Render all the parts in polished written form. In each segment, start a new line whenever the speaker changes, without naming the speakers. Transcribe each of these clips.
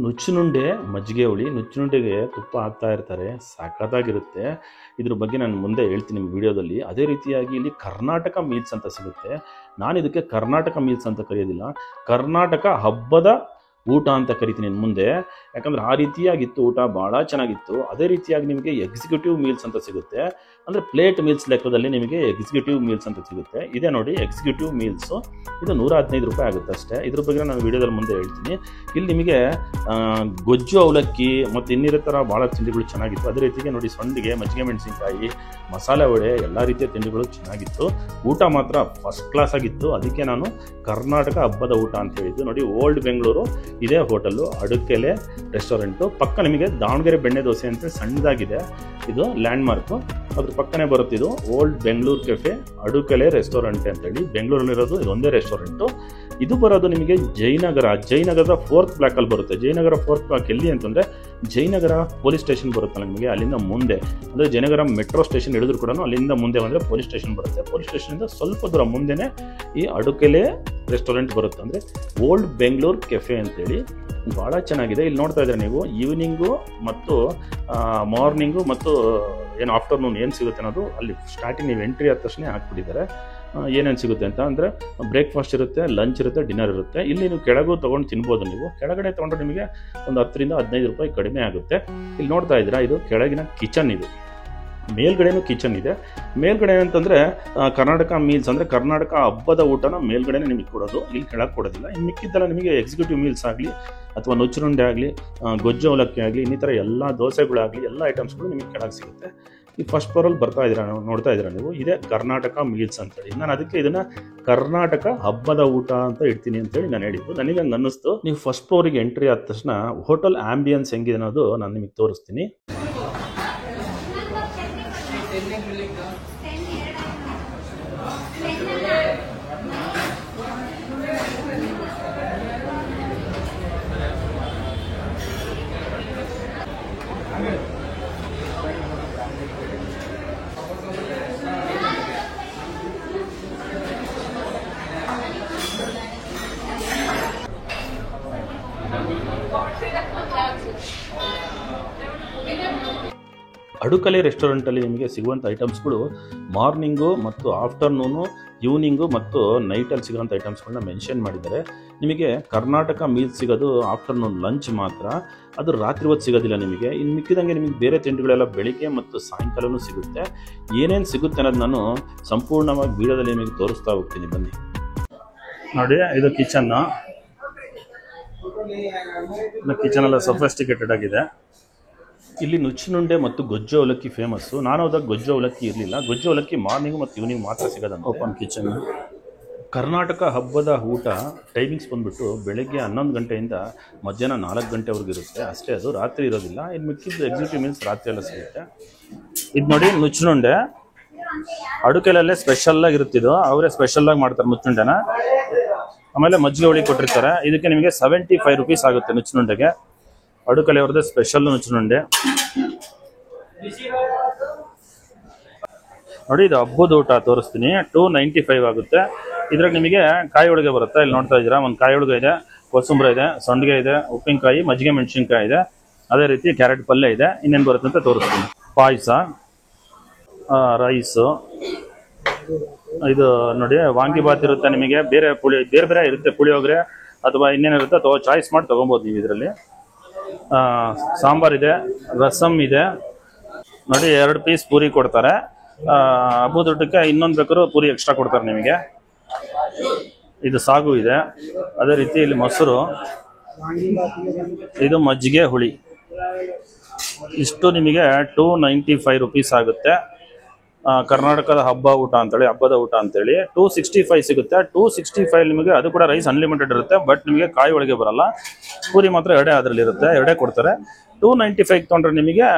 ನುಚ್ಚುನುಂಡೆ ಮಜ್ಜಿಗೆ ಹುಳಿ, ನುಚ್ಚುನುಂಡೆಗೆ ತುಪ್ಪ ಹಾಕ್ತಾ ಇರ್ತಾರೆ, ಸಖತ್ತಾಗಿರುತ್ತೆ. ಇದ್ರ ಬಗ್ಗೆ ನಾನು ಮುಂದೆ ಹೇಳ್ತೀನಿ ನಿಮ್ಮ ವಿಡಿಯೋದಲ್ಲಿ. ಅದೇ ರೀತಿಯಾಗಿ ಇಲ್ಲಿ ಕರ್ನಾಟಕ ಮೀಲ್ಸ್ ಅಂತ ಸಿಗುತ್ತೆ. ನಾನು ಇದಕ್ಕೆ ಕರ್ನಾಟಕ ಮೀಲ್ಸ್ ಅಂತ ಕರೆಯೋದಿಲ್ಲ, ಕರ್ನಾಟಕ ಹಬ್ಬದ ಊಟ ಅಂತ ಕರಿತೀನಿ ಇನ್ನು ಮುಂದೆ. ಯಾಕಂದರೆ ಆ ರೀತಿಯಾಗಿತ್ತು ಊಟ, ಭಾಳ ಚೆನ್ನಾಗಿತ್ತು. ಅದೇ ರೀತಿಯಾಗಿ ನಿಮಗೆ ಎಕ್ಸಿಕ್ಯೂಟಿವ್ ಮೀಲ್ಸ್ ಅಂತ ಸಿಗುತ್ತೆ, ಅಂದರೆ ಪ್ಲೇಟ್ ಮೀಲ್ಸ್ ಲೆಕ್ಕದಲ್ಲಿ ನಿಮಗೆ ಎಕ್ಸಿಕ್ಯೂಟಿವ್ ಮೀಲ್ಸ್ ಅಂತ ಸಿಗುತ್ತೆ. ಇದೇ ನೋಡಿ ಎಕ್ಸಿಕ್ಯೂಟಿವ್ ಮೀಲ್ಸು, ಇದು 115 ರೂಪಾಯಿ ಆಗುತ್ತೆ ಅಷ್ಟೇ. ಇದ್ರ ಬಗ್ಗೆ ನಾನು ವಿಡಿಯೋದಲ್ಲಿ ಮುಂದೆ ಹೇಳ್ತೀನಿ. ಇಲ್ಲಿ ನಿಮಗೆ ಗೊಜ್ಜು ಅವಲಕ್ಕಿ ಮತ್ತು ಇನ್ನಿರೋ ಥರ ಭಾಳ ತಿಂಡಿಗಳು ಚೆನ್ನಾಗಿತ್ತು. ಅದೇ ರೀತಿಗೆ ನೋಡಿ ಸಂಡಿಗೆ, ಮಜ್ಜಿಗೆ ಮೆಣಸಿನ್ಕಾಯಿ, ಮಸಾಲೆ ವಡೆ, ಎಲ್ಲ ರೀತಿಯ ತಿಂಡಿಗಳು ಚೆನ್ನಾಗಿತ್ತು. ಊಟ ಮಾತ್ರ ಫಸ್ಟ್ ಕ್ಲಾಸ್ ಆಗಿತ್ತು. ಅದಕ್ಕೆ ನಾನು ಕರ್ನಾಟಕ ಹಬ್ಬದ ಊಟ ಅಂತ ಹೇಳಿದ್ದು. ನೋಡಿ ಓಲ್ಡ್ ಬೆಂಗಳೂರು ಇದೇ ಹೋಟೆಲ್ಲು, ಅಡುಕೆಲೆ ರೆಸ್ಟೋರೆಂಟು. ಪಕ್ಕ ನಿಮಗೆ ದಾವಣಗೆರೆ ಬೆಣ್ಣೆ ದೋಸೆ ಅಂತ ಸಣ್ಣದಾಗಿದೆ, ಇದು ಲ್ಯಾಂಡ್ ಮಾರ್ಕು. ಅದ್ರ ಪಕ್ಕನೇ ಬರುತ್ತಿದ್ದು ಓಲ್ಡ್ ಬೆಂಗಳೂರು ಕೆಫೆ ಅಡುಕೆಲೆ ರೆಸ್ಟೋರೆಂಟ್ ಅಂತೇಳಿ. ಬೆಂಗಳೂರಲ್ಲಿರೋದು ಇದೊಂದೇ ರೆಸ್ಟೋರೆಂಟು. ಇದು ಬರೋದು ನಿಮಗೆ ಜಯನಗರದ 4th ಬ್ಲಾಕಲ್ಲಿ ಬರುತ್ತೆ. ಜಯನಗರ 4th ಬ್ಲಾಕ್ ಎಲ್ಲಿ ಅಂತಂದರೆ ಜಯನಗರ ಪೊಲೀಸ್ ಸ್ಟೇಷನ್ ಬರುತ್ತಲ್ಲ ನಿಮಗೆ, ಅಲ್ಲಿಂದ ಮುಂದೆ, ಅಂದರೆ ಜಯನಗರ ಮೆಟ್ರೋ ಸ್ಟೇಷನ್ ಹಿಡಿದ್ರು ಕೂಡ ಅಲ್ಲಿಂದ ಮುಂದೆ ಬಂದರೆ ಪೊಲೀಸ್ ಸ್ಟೇಷನ್ ಬರುತ್ತೆ. ಪೊಲೀಸ್ ಸ್ಟೇಷನಿಂದ ಸ್ವಲ್ಪ ದೂರ ಮುಂದೆನೇ ಈ ಅಡುಕೆಲೆ ರೆಸ್ಟೋರೆಂಟ್ ಬರುತ್ತೆ, ಅಂದರೆ ಓಲ್ಡ್ ಬೆಂಗಳೂರು ಕೆಫೆ ಅಂತೇಳಿ. ಭಾಳ ಚೆನ್ನಾಗಿದೆ. ಇಲ್ಲಿ ನೋಡ್ತಾ ಇದ್ದಾರೆ ನೀವು, ಈವ್ನಿಂಗು ಮತ್ತು ಮಾರ್ನಿಂಗು ಮತ್ತು ಏನು ಆಫ್ಟರ್ನೂನ್ ಏನು ಸಿಗುತ್ತೆ ಅನ್ನೋದು ಅಲ್ಲಿ ಸ್ಟಾರ್ಟಿಂಗ್ ನೀವು ಎಂಟ್ರಿ ಆದ ತಕ್ಷಣ ಹಾಕ್ಬಿಟ್ಟಿದ್ದಾರೆ ಏನೇನು ಸಿಗುತ್ತೆ ಅಂತ. ಅಂದರೆ ಬ್ರೇಕ್ಫಾಸ್ಟ್ ಇರುತ್ತೆ, ಲಂಚ್ ಇರುತ್ತೆ, ಡಿನ್ನರ್ ಇರುತ್ತೆ. ಇಲ್ಲಿ ನೀವು ಕೆಳಗೂ ತೊಗೊಂಡು ತಿನ್ಬೋದು. ನೀವು ಕೆಳಗಡೆ ತೊಗೊಂಡ್ರೆ ನಿಮಗೆ ಒಂದು 10 ರಿಂದ 15 ರೂಪಾಯಿ ಕಡಿಮೆ ಆಗುತ್ತೆ. ಇಲ್ಲಿ ನೋಡ್ತಾ ಇದ್ದೀರಾ, ಇದು ಕೆಳಗಿನ ಕಿಚನ್. ಇದು ಮೇಲ್ಗಡೆನೂ ಕಿಚನ್ ಇದೆ. ಮೇಲ್ಗಡೆ ಅಂತಂದರೆ ಕರ್ನಾಟಕ ಮೀಲ್ಸ್, ಅಂದರೆ ಕರ್ನಾಟಕ ಹಬ್ಬದ ಊಟನ ಮೇಲ್ಗಡೆನೇ ನಿಮಗೆ ಕೊಡೋದು, ಇಲ್ಲಿ ಕೆಳಗೆ ಕೊಡೋದಿಲ್ಲ. ಇನ್ನು ಮಿಕ್ಕಿದ್ದೆಲ್ಲ ನಿಮಗೆ ಎಕ್ಸಿಕ್ಯೂಟಿವ್ ಮೀಲ್ಸ್ ಆಗಲಿ ಅಥವಾ ನುಚ್ಚುನುಂಡೆ ಆಗಲಿ, ಗೊಜ್ಜು ಅವಲಕ್ಕಿ ಆಗಲಿ, ಇನ್ನಿತರ ಎಲ್ಲ ದೋಸೆಗಳಾಗಲಿ ಎಲ್ಲ ಐಟಮ್ಸ್ಗಳು ನಿಮಗೆ ಕೆಳಗೆ ಸಿಗುತ್ತೆ. ಈ ಫಸ್ಟ್ ಫ್ಲೋರಲ್ಲಿ ನೋಡ್ತಾ ಇದ್ದೀರಾ ನೀವು, ಇದೇ ಕರ್ನಾಟಕ ಮೀಲ್ಸ್ ಅಂತೇಳಿ. ನಾನು ಅದಕ್ಕೆ ಇದನ್ನು ಕರ್ನಾಟಕ ಹಬ್ಬದ ಊಟ ಅಂತ ಇಡ್ತೀನಿ ಅಂತೇಳಿ ನಾನು ಹೇಳಿದ್ದು. ನನಗೆ ಹಂಗೆ ಅನ್ನಿಸ್ತು. ನೀವು ಫಸ್ಟ್ ಫ್ಲೋರಿಗೆ ಎಂಟ್ರಿ ಆದ ತಕ್ಷಣ ಹೋಟೆಲ್ ಆಂಬಿಯನ್ಸ್ ಹೆಂಗಿದೆ ಅನ್ನೋದು ನಾನು ನಿಮಗೆ ತೋರಿಸ್ತೀನಿ. ಅಡುಕಲೆ ರೆಸ್ಟೋರೆಂಟಲ್ಲಿ ನಿಮಗೆ ಸಿಗುವಂಥ ಐಟಮ್ಸ್ಗಳು ಮಾರ್ನಿಂಗು ಮತ್ತು ಆಫ್ಟರ್ನೂನು, ಈವ್ನಿಂಗು ಮತ್ತು ನೈಟಲ್ಲಿ ಸಿಗೋಂಥ ಐಟಮ್ಸ್ಗಳನ್ನ ಮೆನ್ಷನ್ ಮಾಡಿದ್ದಾರೆ. ನಿಮಗೆ ಕರ್ನಾಟಕ ಮೀಲ್ಸ್ ಸಿಗೋದು ಆಫ್ಟರ್ನೂನ್ ಲಂಚ್ ಮಾತ್ರ, ಅದು ರಾತ್ರಿ ಹೊತ್ತು ಸಿಗೋದಿಲ್ಲ ನಿಮಗೆ. ಇನ್ನು ಮಿಕ್ಕಿದಂಗೆ ನಿಮಗೆ ಬೇರೆ ತಿಂಡಿಗಳೆಲ್ಲ ಬೆಳಿಗ್ಗೆ ಮತ್ತು ಸಾಯಂಕಾಲವೂ ಸಿಗುತ್ತೆ. ಏನೇನು ಸಿಗುತ್ತೆ ಅನ್ನೋದು ನಾನು ಸಂಪೂರ್ಣವಾಗಿ ವಿಡಿಯೋದಲ್ಲಿ ನಿಮಗೆ ತೋರಿಸ್ತಾ ಹೋಗ್ತೀನಿ, ಬನ್ನಿ ನೋಡಿ. ಇದು ಕಿಚನ್ನು. ಕಿಚನೆಲ್ಲ ಸಫಿಸ್ಟಿಕೇಟೆಡ್ ಆಗಿದೆ. ಇಲ್ಲಿ ನುಚ್ಚುನುಂಡೆ ಮತ್ತು ಗೊಜ್ಜು ಅವಲಕ್ಕಿ ಫೇಮಸ್ಸು. ನಾನು ಹೋದಾಗ ಗೊಜ್ಜು ಅವಲಕ್ಕಿ ಇರಲಿಲ್ಲ. ಗೊಜ್ಜು ಅವಲಕ್ಕಿ ಮಾರ್ನಿಂಗು ಮತ್ತು ಈವ್ನಿಂಗ್ ಮಾತ್ರ ಸಿಗೋದಂತ. Open kitchen. ಕರ್ನಾಟಕ ಹಬ್ಬದ ಊಟ ಟೈಮಿಂಗ್ಸ್ ಬಂದುಬಿಟ್ಟು ಬೆಳಗ್ಗೆ 11 ಗಂಟೆಯಿಂದ ಮಧ್ಯಾಹ್ನ 4 ಗಂಟೆವರೆಗೂ ಇರುತ್ತೆ ಅಷ್ಟೇ, ಅದು ರಾತ್ರಿ ಇರೋದಿಲ್ಲ. ಇನ್ನು ಮಿಕ್ಕಿದ್ದು ಎಕ್ಸಿಕ್ಯೂಟಿವ್ ಮೀಲ್ಸ್ ರಾತ್ರಿ ಎಲ್ಲ ಸಿಗುತ್ತೆ. ಇದು ನೋಡಿ ನುಚ್ಚುನುಂಡೆ, ಅಡುಕೆಲಲ್ಲೇ ಸ್ಪೆಷಲ್ಲಾಗಿ ಇರುತ್ತಿದ್ದು, ಅವರೇ ಸ್ಪೆಷಲ್ಲಾಗಿ ಮಾಡ್ತಾರೆ ನುಚ್ಚುನುಂಡೆನ. ಆಮೇಲೆ ಮಜ್ಜಿಗೆ ಹುಳಿ ಕೊಟ್ಟಿರ್ತಾರೆ. ಇದಕ್ಕೆ ನಿಮಗೆ 75 ರೂಪೀಸ್ ಆಗುತ್ತೆ ನುಚ್ಚುನುಂಡೆಗೆ. ಅಡುಕಲೆ ಅವ್ರದ್ದೇ ಸ್ಪೆಷಲ್ ನುಚ್ಚುನುಂಡೆ ನೋಡಿ. ಇದು ಹಬ್ಬದ ಊಟ ತೋರಿಸ್ತೀನಿ. 295 ಆಗುತ್ತೆ. ಇದ್ರಾಗ ನಿಮಗೆ ಕಾಯಿ ಹೋಳಿಗೆ ಬರುತ್ತೆ. ಇಲ್ಲಿ ನೋಡ್ತಾ ಇದ್ದೀರಾ, ಒಂದು ಕಾಯಿ ಹೋಳಿಗೆ ಇದೆ, ಕೋಸಂಬರಿ ಇದೆ, ಸಂಡಿಗೆ ಇದೆ, ಉಪ್ಪಿನಕಾಯಿ, ಮಜ್ಜಿಗೆ ಮೆಣಸಿನ್ಕಾಯಿ ಇದೆ, ಅದೇ ರೀತಿ ಕ್ಯಾರೆಟ್ ಪಲ್ಯ ಇದೆ. ಇನ್ನೇನು ಬರುತ್ತೆ ಅಂತ ತೋರಿಸ್ತೀನಿ. ಪಾಯಸ, ರೈಸು, ಇದು ನೋಡಿ ವಾಂಗಿಬಾತ್ ಇರುತ್ತೆ ನಿಮಗೆ. ಬೇರೆ ಬೇರೆ ಇರುತ್ತೆ, ಪುಳಿಯೋಗರೆ ಅಥವಾ ಇನ್ನೇನಿರುತ್ತೆ ಚಾಯ್ಸ್ ಮಾಡಿ ತೊಗೊಬೋದು ನೀವು. ಇದರಲ್ಲಿ ಸಾಂಬಾರಿದೆ, ರಸಮ್ ಇದೆ ನೋಡಿ. 2 ಪೀಸ್ ಪೂರಿ ಕೊಡ್ತಾರೆ. ಹಬ್ಬದ ಊಟಕ್ಕೆ ಇನ್ನೊಂದು ಬೇಕಾದ್ರೂ ಪೂರಿ ಎಕ್ಸ್ಟ್ರಾ ಕೊಡ್ತಾರೆ ನಿಮಗೆ. ಇದು ಸಾಗು ಇದೆ, ಅದೇ ರೀತಿ ಇಲ್ಲಿ ಮೊಸರು, ಇದು ಮಜ್ಜಿಗೆ ಹುಳಿ. ಇಷ್ಟು ನಿಮಗೆ 295 ರೂಪೀಸ್ ಆಗುತ್ತೆ. ಕರ್ನಾಟಕದ ಹಬ್ಬದ ಊಟ ಅಂತೇಳಿ 265 ಸಿಗುತ್ತೆ. 265 ನಿಮಗೆ ಅದು ಕೂಡ ರೈಸ್ ಅನ್ಲಿಮಿಟೆಡ್ ಇರುತ್ತೆ, ಬಟ್ ನಿಮಗೆ ಕಾಯಿ ಒಳಗೆ ಬರಲ್ಲ. ಪೂರಿ ಮಾತ್ರ 2 ಅದರಲ್ಲಿ ಇರುತ್ತೆ, 2 ಕೊಡ್ತಾರೆ. 295 ತೊಗೊಂಡ್ರೆ ನಿಮಗೆ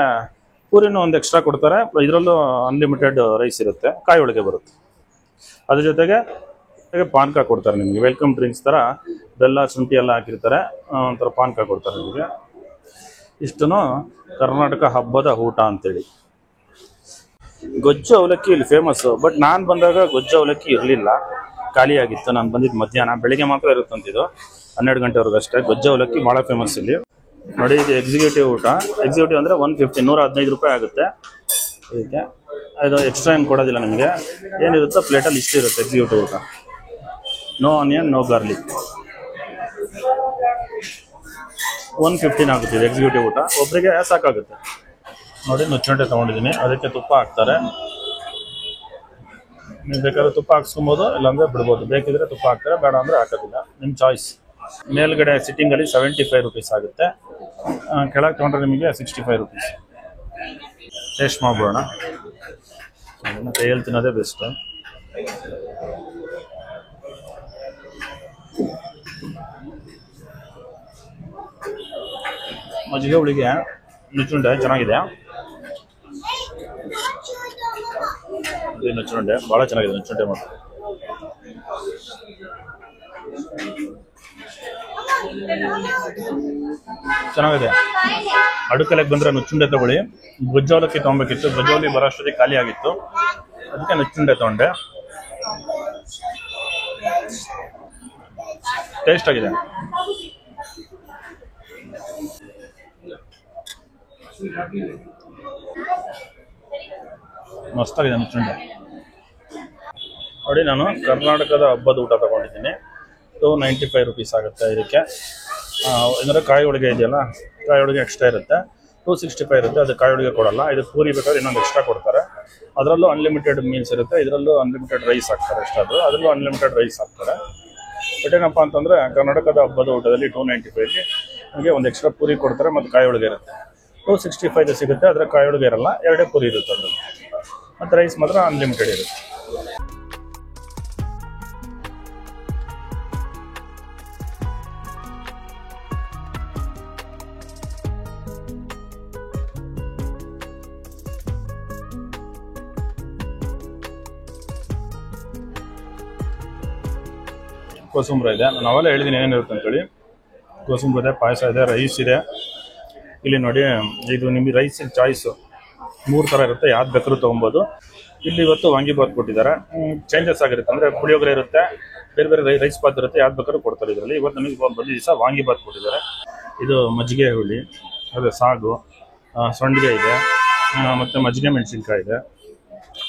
ಪೂರಿನೂ ಒಂದು ಎಕ್ಸ್ಟ್ರಾ ಕೊಡ್ತಾರೆ. ಇದರಲ್ಲೂ ಅನ್ಲಿಮಿಟೆಡ್ ರೈಸ್ ಇರುತ್ತೆ, ಕಾಯಿ ಒಳಗೆ ಬರುತ್ತೆ. ಅದ್ರ ಜೊತೆಗೆ ಪಾನಕ ಕೊಡ್ತಾರೆ ನಿಮಗೆ, ವೆಲ್ಕಮ್ ಡ್ರಿಂಕ್ಸ್ ಥರ ಬೆಲ್ಲ ಶುಂಠಿ ಎಲ್ಲ ಹಾಕಿರ್ತಾರೆ, ಒಂಥರ ಪಾನಕ ಕೊಡ್ತಾರೆ ನಿಮಗೆ. ಇಷ್ಟು ಕರ್ನಾಟಕ ಹಬ್ಬದ ಊಟ ಅಂತೇಳಿ. ಗೊಜ್ಜು ಅವಲಕ್ಕಿ ಇಲ್ಲಿ ಫೇಮಸ್ಸು, ಬಟ್ ನಾನು ಬಂದಾಗ ಗೊಜ್ಜು ಅವಲಕ್ಕಿ ಇರಲಿಲ್ಲ, ಖಾಲಿಯಾಗಿತ್ತು. ನಾನು ಬಂದಿದ್ದು ಮಧ್ಯಾಹ್ನ, ಬೆಳಿಗ್ಗೆ ಮಾತ್ರ ಇರುತ್ತಂತಿದ್ದು 12 ಗಂಟೆವರೆಗೂ ಅಷ್ಟೇ. ಗೊಜ್ಜು ಅವಲಕ್ಕಿ ಭಾಳ ಫೇಮಸ್ ಇಲ್ಲಿ. ನೋಡಿ ಇದು ಎಕ್ಸಿಕ್ಯೂಟಿವ್ ಊಟ. ಎಕ್ಸಿಕ್ಯೂಟಿವ್ ಅಂದರೆ 150 115 ರೂಪಾಯಿ ಆಗುತ್ತೆ ಇದಕ್ಕೆ. ಅದು ಎಕ್ಸ್ಟ್ರಾ ಏನು ಕೊಡೋದಿಲ್ಲ ನಿಮಗೆ. ಏನಿರುತ್ತೋ ಪ್ಲೇಟಲ್ಲಿ ಇಷ್ಟು ಇರುತ್ತೆ ಎಕ್ಸಿಕ್ಯೂಟಿವ್ ಊಟ. No onion no garlic. 115 ಆಗುತ್ತೆ ಇದು ಎಕ್ಸಿಕ್ಯೂಟಿವ್ ಊಟ. ಒಬ್ಬರಿಗೆ ಸಾಕಾಗುತ್ತೆ. ನೋಡಿ ನುಚ್ಚುಂಡೆ ತೊಗೊಂಡಿದ್ದೀನಿ, ಅದಕ್ಕೆ ತುಪ್ಪ ಹಾಕ್ತಾರೆ. ನೀವು ಬೇಕಾದ್ರೆ ತುಪ್ಪ ಹಾಕ್ಸ್ಕೊಬೋದು, ಇಲ್ಲಾಂದರೆ ಬಿಡ್ಬೋದು. ಬೇಕಿದ್ರೆ ತುಪ್ಪ ಹಾಕ್ತಾರೆ, ಬೇಡ ಅಂದರೆ ಹಾಕೋದಿಲ್ಲ, ನಿಮ್ಮ ಚಾಯ್ಸ್. ಮೇಲ್ಗಡೆ ಸಿಟ್ಟಿಂಗಲ್ಲಿ 75 ರೂಪೀಸ್ ಆಗುತ್ತೆ, ಕೆಳಗೆ ತೊಗೊಂಡ್ರೆ ನಿಮಗೆ 65 ರೂಪೀಸ್. ಟೇಸ್ಟ್ ಮಾಡ್ಬೋಣ. ಕೈಯಲ್ಲಿ ತಿನ್ನೋದೇ ಬೆಸ್ಟ್. ಮಜ್ಜಿಗೆ ಹುಳಿಗೆ ನುಚ್ಚುಂಡೆ ಚೆನ್ನಾಗಿದೆ. ನುಚ್ಚುಂಡೆ ಭಾಳ ಚೆನ್ನಾಗಿದೆ. ನುಚ್ಚುಂಡೆ ಮಾತ್ರ ಚೆನ್ನಾಗಿದೆ. ಅಡುಕಲೆಗೆ ಬಂದರೆ ನುಚ್ಚುಂಡೆ ತಗೊಳ್ಳಿ. ಗೊಜ್ಜೋಲಕ್ಕಿ ತೊಗೊಬೇಕಿತ್ತು, ಗೊಜ್ಜೋಲಿ ಬರೋಷ್ಟೊತ್ತಿಗೆ ಖಾಲಿ ಆಗಿತ್ತು, ಅದಕ್ಕೆ ನುಚ್ಚುಂಡೆ ತೊಗೊಂಡೆ. ಟೇಸ್ಟ್ ಆಗಿದೆ. ಮಸ್ತಾಗಿದೆ ನುಚ್ಚುಂಡೆ. ನೋಡಿ ನಾನು ಕರ್ನಾಟಕದ ಹಬ್ಬದ ಊಟ ತಗೊಂಡಿದ್ದೀನಿ. 295 ರೂಪೀಸ್ ಆಗುತ್ತೆ ಇದಕ್ಕೆ. ಅಂದರೆ ಕಾಯಿ ಹೋಳಿಗೆ ಇದೆಯಲ್ಲ, ಕಾಯಿ ಹೋಳಿಗೆ ಎಕ್ಸ್ಟ್ರಾ ಇರುತ್ತೆ. 265 ಇರುತ್ತೆ. ಅದು ಕಾಯಿ ಹೋಳಿಗೆ ಕೊಡಲ್ಲ. ಇದು ಪೂರಿ ಬೇಕಾದ್ರೆ ಇನ್ನೊಂದು ಎಕ್ಸ್ಟ್ರಾ ಕೊಡ್ತಾರೆ. ಅದರಲ್ಲೂ ಅನ್ಲಿಮಿಟೆಡ್ ಮೀಲ್ಸ್ ಇರುತ್ತೆ. ಇದರಲ್ಲೂ ಅನ್ಲಿಮಿಟೆಡ್ ರೈಸ್ ಹಾಕ್ತಾರೆ ಎಷ್ಟಾದರೂ, ಅದರಲ್ಲೂ ಅನ್ಲಿಮಿಟೆಡ್ ರೈಸ್ ಹಾಕ್ತಾರೆ. ಬಟ್ ಏನಪ್ಪ ಅಂತಂದರೆ ಕರ್ನಾಟಕದ ಹಬ್ಬದ ಊಟದಲ್ಲಿ 295ಗೆ ನಿಮಗೆ ಒಂದು ಎಕ್ಸ್ಟ್ರಾ ಪೂರಿ ಕೊಡ್ತಾರೆ ಮತ್ತು ಕಾಯಿ ಹೋಳಿಗೆ ಇರುತ್ತೆ. 265 ಸಿಗುತ್ತೆ, ಅದರ ಕಾಯಿ ಹೋಳಿಗೆ ಇರಲ್ಲ, ಎರಡೇ ಪೂರಿ ಇರುತ್ತೆ ಅದರಲ್ಲಿ. ಮತ್ತು ರೈಸ್ ಮಾತ್ರ ಅನ್ಲಿಮಿಟೆಡ್ ಇರುತ್ತೆ. ಕೋಸಂಬರಿ ಇದೆ. ನಾನು ಅವೆಲ್ಲ ಹೇಳಿದ್ದೀನಿ ಏನೇನಿರುತ್ತೆ ಅಂತೇಳಿ. ಕೋಸಂಬರಿ ಇದೆ, ಪಾಯಸ ಇದೆ, ರೈಸ್ ಇದೆ. ಇಲ್ಲಿ ನೋಡಿ, ಇದು ನಿಮಗೆ ರೈಸಿನ ಚಾಯ್ಸು 3 ಥರ ಇರುತ್ತೆ, ಯಾವ್ದು ಬೇಕಾದ್ರೂ ತೊಗೊಬೋದು. ಇಲ್ಲಿ ಇವತ್ತು ವಾಂಗಿಬಾತ್ ಕೊಟ್ಟಿದ್ದಾರೆ. ಚೇಂಜಸ್ ಆಗಿರುತ್ತೆ, ಅಂದರೆ ಪುಳಿಯೋಗರೆ ಇರುತ್ತೆ, ಬೇರೆ ಬೇರೆ ರೈಸ್ ಬಾತ್ ಇರುತ್ತೆ, ಯಾವ್ದು ಬೇಕಾದ್ರೂ ಕೊಡ್ತಾರೆ ಇದರಲ್ಲಿ. ಇವತ್ತು ನಮಗೆ ಬಂದ ದಿವಸ ವಾಂಗಿಬಾತ್ ಕೊಟ್ಟಿದ್ದಾರೆ. ಇದು ಮಜ್ಜಿಗೆ ಹುಳಿ, ಅದೇ ಸಾಗು, ಸಂಡಿಗೆ ಇದೆ, ಮತ್ತು ಮಜ್ಜಿಗೆ ಮೆಣಸಿನ್ಕಾಯಿ ಇದೆ,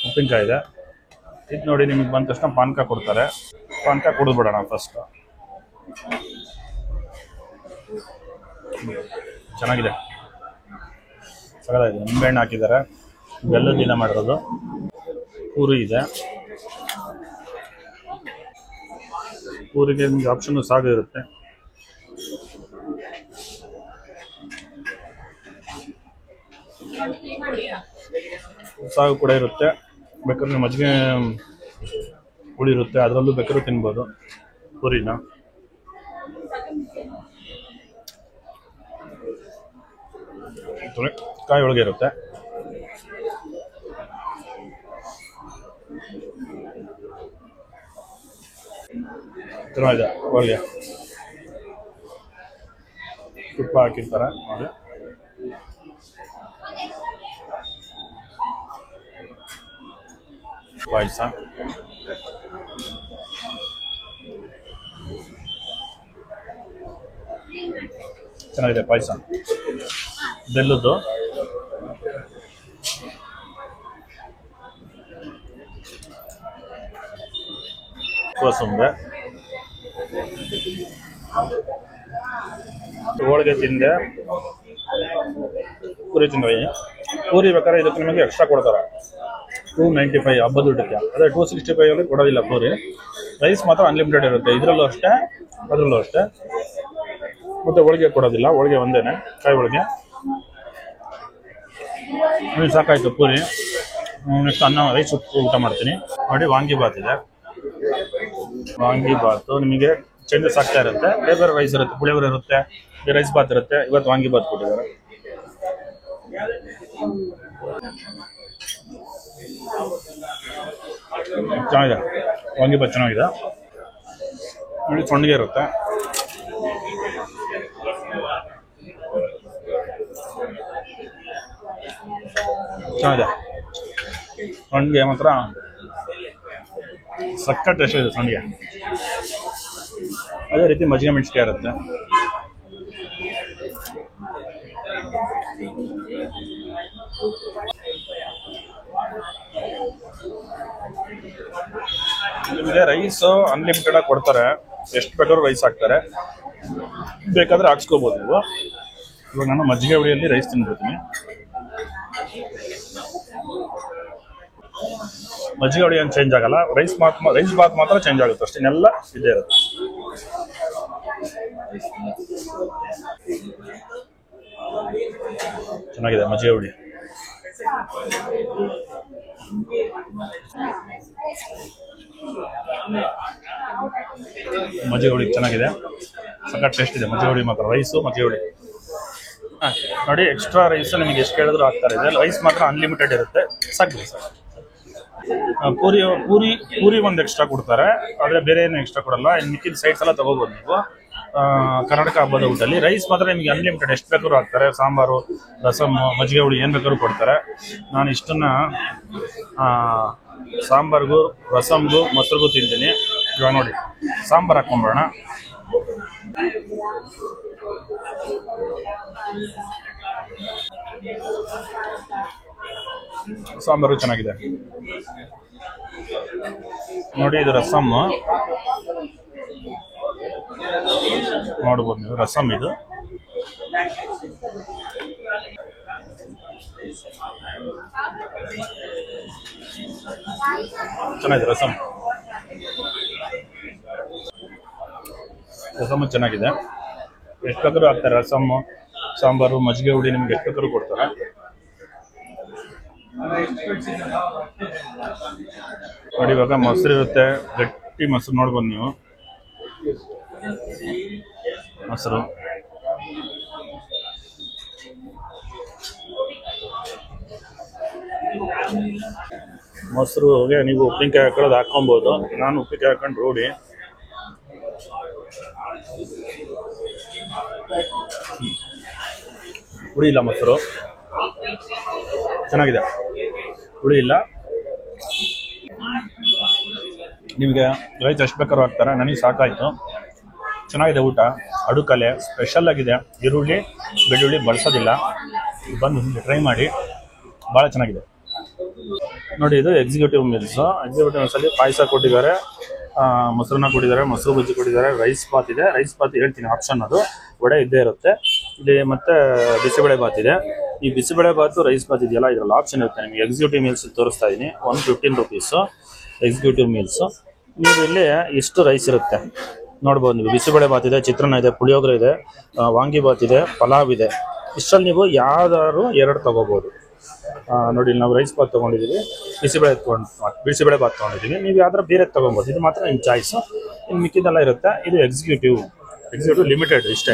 ಉಪ್ಪಿನಕಾಯಿ ಇದೆ. ಇದು ನೋಡಿ ನಿಮಗೆ ಬಂದ ತಕ್ಷಣ ಪಾನಕ ಕೊಡ್ತಾರೆ. ಪಾನಕ ಕುಡಿದ್ಬಿಡೋಣ ಫಸ್ಟ್. ಚೆನ್ನಾಗಿದೆ, ಸಗದಾಗಿದೆ. ನಿಂಬೆಹಣ್ಣು ಹಾಕಿದ್ದಾರೆ, ಬೆಲ್ಲದಿಂದ ಮಾಡಿರೋದು. ಪೂರಿ ಇದೆ, ಪೂರಿಗೆ ನಿಮಗೆ ಆಪ್ಷನ್ನು ಸಾಗು ಇರುತ್ತೆ. ಸಾಗು ಕೂಡ ಇರುತ್ತೆ. ಬೇಕಾದ್ರೆ ಮಜ್ಜಿಗೆ ಹುಳಿ ಇರುತ್ತೆ, ಅದರಲ್ಲೂ ಬೇಕಾದ್ರೂ ತಿನ್ಬೋದು ಪೂರಿನ. ಕಾಯಿ ಒಳಗೆ ಇರುತ್ತೆ. ಚೆನ್ನಾಗಿದೆ ಒಳ್ಳೆ. ತುಪ್ಪ ಹಾಕಿರ್ತಾರೆ ನೋಡಿ. ಪಾಯಸ ಚೆನ್ನಾಗಿದೆ. ಪಾಯಸ ಬೆಲ್ಲದ್ದು. ಕೋಸಂಬರಿ, ಹೋಳಿಗೆ ತಿಂದೆ, ಪೂರಿ ತಿಂದೆ. ಪೂರಿ ಬೇಕಾದ್ರೆ ಇದಕ್ಕೆ ನಿಮಗೆ ಎಕ್ಸ್ಟ್ರಾ ಕೊಡ್ತಾರೆ. 295 ಹಬ್ಬದ ಊಟಕ್ಕೆ. ಅದೇ 265 ಕೊಡೋದಿಲ್ಲ ಪೂರಿ. ರೈಸ್ ಮಾತ್ರ ಅನ್ಲಿಮಿಟೆಡ್ ಇರುತ್ತೆ, ಇದರಲ್ಲೂ ಅಷ್ಟೇ ಅದರಲ್ಲೂ ಅಷ್ಟೇ. ಮತ್ತು ಹೋಳಿಗೆ ಕೊಡೋದಿಲ್ಲ, ಹೋಳಿಗೆ ಒಂದೇನೆ, ಕಾಯಿ ಹೋಳಿಗೆ. ಸಾಕಾಯಿತು ಪೂರಿ. ನೆಕ್ಸ್ಟ್ ಅನ್ನ ರೈಸ್ ಊಟ ಮಾಡ್ತೀನಿ. ನೋಡಿ ವಾಂಗಿಬಾತ್ ಇದೆ. ವಾಂಗಿಬಾತು ನಿಮಗೆ ಚೇಂಜಸ್ ಆಗ್ತಾ ಇರುತ್ತೆ, ಬೇರೆ ಬೇರೆ ರೈಸ್ ಇರುತ್ತೆ, ಪುಳಿಯೋಗರೆ ಇರುತ್ತೆ, ರೈಸ್ ಬಾತ್ ಇರುತ್ತೆ. ಇವತ್ತು ವಾಂಗಿಬಾತ್ ಕೊಟ್ಟಿದ್ದಾರೆ. ಚೆನ್ನಾಗಿದೆ ವಾಂಗಿಬಾತ್, ಚೆನ್ನಾಗಿದೆ. ನೋಡಿ ಸಂಡಿಗೆ ಇರುತ್ತೆ. ಚೆನ್ನಾಗಿದೆ ಸಂಡಿಗೆ ಮಾತ್ರ ಸಖತ್ ಟೇಸ್ಟ್ ಇದೆ ಸಂಡಿಗೆ. ಅದೇ ರೀತಿ ಮಜ್ಜಿಗೆ ಮೆಣಸಿನ್ಕಾಯಿ ಇರುತ್ತೆ. ನಿಮಗೆ ರೈಸ್ ಅನ್ಲಿಮಿಟೆಡ್ ಆಗಿ ಕೊಡ್ತಾರೆ, ಎಷ್ಟು ಬೇಕಾದ್ರೂ ರೈಸ್ ಹಾಕ್ತಾರೆ, ಬೇಕಾದ್ರೆ ಹಾಕ್ಸ್ಕೋಬಹುದು ನೀವು. ಇವಾಗ ನಾನು ಮಜ್ಜಿಗೆ ಹುಳಿಯಲ್ಲಿ ರೈಸ್ ತಿನ್ಬಿಡ್ತೀನಿ. ಮಜ್ಜಿಗೆ ಹುಳಿ ಏನು ಚೇಂಜ್ ಆಗಲ್ಲ, ರೈಸ್ ಬಾತ್ ಮಾತ್ರ ಚೇಂಜ್ ಆಗುತ್ತೆ ಅಷ್ಟೇ, ಇನ್ನೆಲ್ಲ ಇದೇ ಇರುತ್ತೆ. ಚೆನ್ನಾಗಿದೆ ಮಜ್ಜಿಗೆ ಹುಳಿ. ಮಜ್ಜಿಗೆ ಹುಳಿ ಚೆನ್ನಾಗಿದೆ, ಸಖತ್ ಟೇಸ್ಟ್ ಇದೆ ಮಜ್ಜಿಗೆ ಹುಳಿ ಮಾತ್ರ. ರೈಸು ಮಜ್ಜಿಗೆ ಹುಳಿ ನೋಡಿ, ಎಕ್ಸ್ಟ್ರಾ ರೈಸ್ ನಿಮಗೆ ಎಷ್ಟು ಕೇಳಿದ್ರು ಹಾಕ್ತಾರೆ. ಇದೆ ರೈಸ್ ಮಾತ್ರ ಅನ್ಲಿಮಿಟೆಡ್ ಇರುತ್ತೆ, ಸಾಕು ಸರ್. ಪೂರಿ ಒಂದು ಎಕ್ಸ್ಟ್ರಾ ಕೊಡ್ತಾರೆ, ಆದರೆ ಬೇರೆ ಏನು ಎಕ್ಸ್ಟ್ರಾ ಕೊಡಲ್ಲ. ಇನ್ನು ಮಿಕ್ಕಿದ ಸೈಡ್ಸ್ ಎಲ್ಲ ತಗೋಬೋದು ನೀವು ಕರ್ನಾಟಕ ಹಬ್ಬದ ಊಟಲ್ಲಿ. ರೈಸ್ ಮಾತ್ರ ನಿಮಗೆ ಅನ್ಲಿಮಿಟೆಡ್ ಎಷ್ಟು ಬೇಕಾದ್ರೂ ಹಾಕ್ತಾರೆ. ಸಾಂಬಾರು, ರಸಮ್, ಮಜ್ಜಿಗೆ ಹುಳಿ ಏನು ಬೇಕಾದ್ರೂ ಕೊಡ್ತಾರೆ. ನಾನು ಇಷ್ಟನ್ನ ಸಾಂಬಾರ್ಗೂ, ರಸಮ್ಗೂ, ಮೊಸರಿಗೂ ತಿಂತೀನಿ. ಇವಾಗ ನೋಡಿ ಸಾಂಬಾರು ಹಾಕೊಂಡ್ಬಿಡೋಣ. ಸಾಂಬಾರು ಚೆನ್ನಾಗಿದೆ ನೋಡಿ. ಇದು ರಸಮ್ ನೋಡ್ಬೋದು ನೀವು, ರಸಮ್ ಇದು. ಚೆನ್ನಾಗಿದೆ ರಸಮ್. ರಸಮ್ ಚೆನ್ನಾಗಿದೆ, ಎಷ್ಟು ಬೇಕಾದ್ರೂ ಹಾಕ್ತಾರೆ. ರಸಮ್, ಸಾಂಬಾರು, ಮಜ್ಜಿಗೆ ಹುಳಿ ನಿಮ್ಗೆ ಎಷ್ಟು ಬೇಕಾದ್ರೂ ಕೊಡ್ತಾರೆ. ನೋಡಿ ಇವಾಗ ಮೊಸರು ಇರುತ್ತೆ, ಗಟ್ಟಿ ಮೊಸರು ನೋಡ್ಬೋದು ನೀವು. ಮೊಸರು ಮೊಸರುಗೆ ನೀವು ಉಪ್ಪಿನಕಾಯಿ ಹಾಕೊಳ್ಳೋದು ಹಾಕೊಬೋದು. ನಾನು ಉಪ್ಪಿನಕಾಯಿ ಹಾಕೊಂಡು ರೂಢಿ. ಹುಳಿ ಇಲ್ಲ ಮೊಸರು, ಚೆನ್ನಾಗಿದೆ, ಹುಳಿ ಇಲ್ಲ. ನಿಮಗೆ ರೈಸ್ ಎಷ್ಟು ಬೇಕಾದ್ರೂ ಹಾಕ್ತಾರೆ, ನನಗೆ ಸಾಕಾಯಿತು. ಚೆನ್ನಾಗಿದೆ ಊಟ, ಅಡುಕಲೆ ಸ್ಪೆಷಲ್ ಆಗಿದೆ. ಈರುಳ್ಳಿ ಬೆಳ್ಳುಳ್ಳಿ ಬಳಸೋದಿಲ್ಲ, ಬಂದು ಟ್ರೈ ಮಾಡಿ, ಭಾಳ ಚೆನ್ನಾಗಿದೆ ನೋಡಿ. ಇದು ಎಕ್ಸಿಕ್ಯೂಟಿವ್ ಮೀಲ್ಸು. ಎಕ್ಸಿಕ್ಯೂಟಿವ್ ಮೀಲ್ಸಲ್ಲಿ ಪಾಯಸ ಕೊಟ್ಟಿದ್ದಾರೆ, ಮೊಸರನ್ನ ಕೊಟ್ಟಿದ್ದಾರೆ, ಮೊಸರು ಬಜ್ಜಿ ಕೊಟ್ಟಿದ್ದಾರೆ, ರೈಸ್ ಬಾತ್ ಇದೆ. ರೈಸ್ ಬಾತ್ ಹೇಳ್ತೀನಿ ಆಪ್ಷನ್, ಅದು ವಡೆ ಇದ್ದೇ ಇರುತ್ತೆ ಇಲ್ಲಿ. ಮತ್ತು ಬಿಸಿಬೇಳೆ ಬಾತ್ ಇದೆ. ಈ ಬಿಸಿಬೇಳೆ ಬಾತು, ರೈಸ್ ಬಾತ್ ಇದೆಯಲ್ಲ, ಇದರಲ್ಲಿ ಆಪ್ಷನ್ ಇರುತ್ತೆ ನಿಮಗೆ. ಎಕ್ಸಿಕ್ಯೂಟಿವ್ ಮೀಲ್ಸ್ ತೋರಿಸ್ತಾ ಇದ್ದೀನಿ, 115 rupees ಎಕ್ಸಿಕ್ಯೂಟಿವ್ ಮೀಲ್ಸು. ನೀವು ಇಲ್ಲಿ ಎಷ್ಟು ರೈಸ್ ಇರುತ್ತೆ ನೋಡ್ಬೋದು ನೀವು. ಬಿಸಿಬೇಳೆ ಬಾತ್ ಇದೆ, ಚಿತ್ರಾನ್ನ ಇದೆ, ಪುಳಿಯೋಗರೆ ಇದೆ, ವಾಂಗಿ ಬಾತ್ ಇದೆ, ಪಲಾವ್ ಇದೆ. ಇಷ್ಟರಲ್ಲಿ ನೀವು ಯಾವ್ದಾದ್ರು 2 ತಗೋಬೋದು ನೋಡಿ. ನಾವು ರೈಸ್ ಬಾತ್ ತೊಗೊಂಡಿದ್ದೀವಿ, ಬಿಸಿಬೇಳೆ ಬಾತ್ ತೊಗೊಂಡಿದ್ದೀವಿ. ನೀವು ಯಾವ್ದಾರು ಬೇರೆ ತೊಗೊಬೋದು, ಇದು ಮಾತ್ರ ನಿಮ್ಮ ಚಾಯ್ಸು. ಇನ್ನು ಮಿಕ್ಕಿದೆಲ್ಲ ಇರುತ್ತೆ. ಇದು ಎಕ್ಸಿಕ್ಯೂಟಿವ್ ಲಿಮಿಟೆಡ್ ಇಷ್ಟ.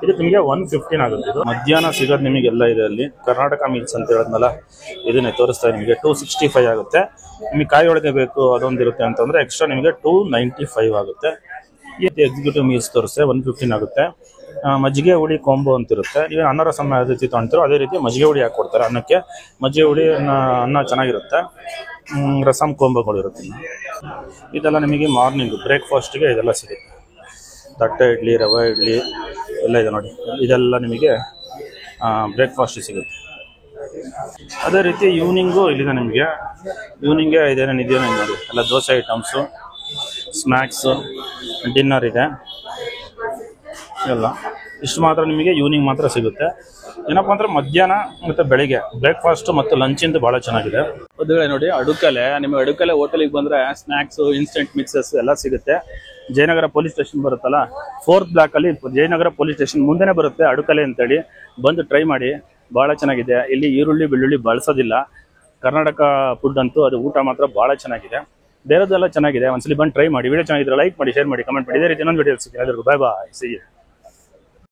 ಇದು ನಿಮಗೆ 115 ಆಗುತ್ತೆ. ಇದು ಮಧ್ಯಾಹ್ನ ಸಿಗೋದು ನಿಮಗೆಲ್ಲ ಇದೆ ಅಲ್ಲಿ. ಕರ್ನಾಟಕ ಮೀಲ್ಸ್ ಅಂತ ಹೇಳಿದ್ನಲ್ಲ, ಇದನ್ನೇ ತೋರಿಸ್ತಾ ನಿಮಗೆ 265 ಆಗುತ್ತೆ. ನಿಮಗೆ ಕಾಯಿ ಒಳಗೆ ಬೇಕು ಅದೊಂದಿರುತ್ತೆ ಅಂತಂದರೆ ಎಕ್ಸ್ಟ್ರಾ ನಿಮಗೆ 295 ಆಗುತ್ತೆ. ಈ ಎಕ್ಸಿಕ್ಯೂಟಿವ್ ಮೀಲ್ಸ್ ತೋರಿಸ್ತಾರೆ 115 ಆಗುತ್ತೆ. ಮಜ್ಜಿಗೆ ಹುಳಿ ಕಾಂಬೋ ಅಂತಿರುತ್ತೆ. ನೀವು ಅನ್ನ ರಸಮ್ ಯಾವ ರೀತಿ ತೊಗೊಳ್ತೀರೋ ಅದೇ ರೀತಿ ಮಜ್ಜಿಗೆ ಹುಳಿ ಹಾಕ್ಕೊಡ್ತಾರೆ ಅನ್ನಕ್ಕೆ. ಮಜ್ಜಿಗೆ ಹುಳಿ ಅನ್ನ ಚೆನ್ನಾಗಿರುತ್ತೆ, ರಸಮ್ ಕಾಂಬೋಗಳಿರುತ್ತೆ. ಇದೆಲ್ಲ ನಿಮಗೆ ಮಾರ್ನಿಂಗ್ ಬ್ರೇಕ್ಫಾಸ್ಟ್ಗೆ ಇದೆಲ್ಲ ಸಿಗುತ್ತೆ. ತಟ್ಟೆ ಇಡ್ಲಿ, ರವೆ ಇಡ್ಲಿ ಎಲ್ಲ ಇದೆ ನೋಡಿ. ಇದೆಲ್ಲ ನಿಮಗೆ ಬ್ರೇಕ್ಫಾಸ್ಟ್ ಸಿಗುತ್ತೆ. ಅದೇ ರೀತಿ ಈವ್ನಿಂಗು ಇಲ್ಲಿದೆ ನಿಮಗೆ. ಈವ್ನಿಂಗ್ಗೆ ಇದೇನೇನಿದೆಯೋ ನೋಡಿ, ಎಲ್ಲ ದೋಸೆ ಐಟಮ್ಸು, ಸ್ನ್ಯಾಕ್ಸು, ಡಿನ್ನರ್ ಇದೆ ಎಲ್ಲ. ಇಷ್ಟು ಮಾತ್ರ ನಿಮಗೆ ಈವ್ನಿಂಗ್ ಮಾತ್ರ ಸಿಗುತ್ತೆ. ಏನಪ್ಪ ಅಂದರೆ ಮಧ್ಯಾಹ್ನ ಮತ್ತು ಬೆಳಿಗ್ಗೆ ಬ್ರೇಕ್ಫಾಸ್ಟು ಮತ್ತು ಲಂಚಿಂದು ಭಾಳ ಚೆನ್ನಾಗಿದೆ. ಒಂದು ವೇಳೆ ನೋಡಿ ಅಡುಕಲೆ, ನಿಮಗೆ ಅಡುಕಲೆ ಹೋಟೆಲಿಗೆ ಬಂದರೆ ಸ್ನ್ಯಾಕ್ಸು, ಇನ್ಸ್ಟೆಂಟ್ ಮಿಕ್ಸಸ್ ಎಲ್ಲ ಸಿಗುತ್ತೆ. ಜಯನಗರ ಪೊಲೀಸ್ ಸ್ಟೇಷನ್ ಬರುತ್ತಲ್ಲ, 4th ಬ್ಲಾಕಲ್ಲಿ ಜಯನಗರ ಪೊಲೀಸ್ ಸ್ಟೇಷನ್ ಮುಂದೆನೇ ಬರುತ್ತೆ ಅಡುಕಲೆ ಅಂತೇಳಿ. ಬಂದು ಟ್ರೈ ಮಾಡಿ, ಭಾಳ ಚೆನ್ನಾಗಿದೆ. ಇಲ್ಲಿ ಈರುಳ್ಳಿ ಬೆಳ್ಳುಳ್ಳಿ ಬಳಸೋದಿಲ್ಲ. ಕರ್ನಾಟಕ ಫುಡ್ ಅಂತೂ ಅದು ಊಟ ಮಾತ್ರ ಭಾಳ ಚೆನ್ನಾಗಿದೆ. ಬೇರೆದೆಲ್ಲ ಚೆನ್ನಾಗಿದೆ. ಒಂದ್ಸಲಿ ಬಂದು ಟ್ರೈ ಮಾಡಿ. ವಿಡಿಯೋ ಚೆನ್ನಾಗಿದ್ರೆ ಲೈಕ್ ಮಾಡಿ, ಶೇರ್ ಮಾಡಿ, ಕಮೆಂಟ್ ಮಾಡಿ. ಇದೇ ರೀತಿ ಇನ್ನೊಂದು ವಿಡಿಯೋ ಸಿಗ್ತೀನಿ. ಬಾಯ್ ಬಾಯ್, ಸಿ ಯು.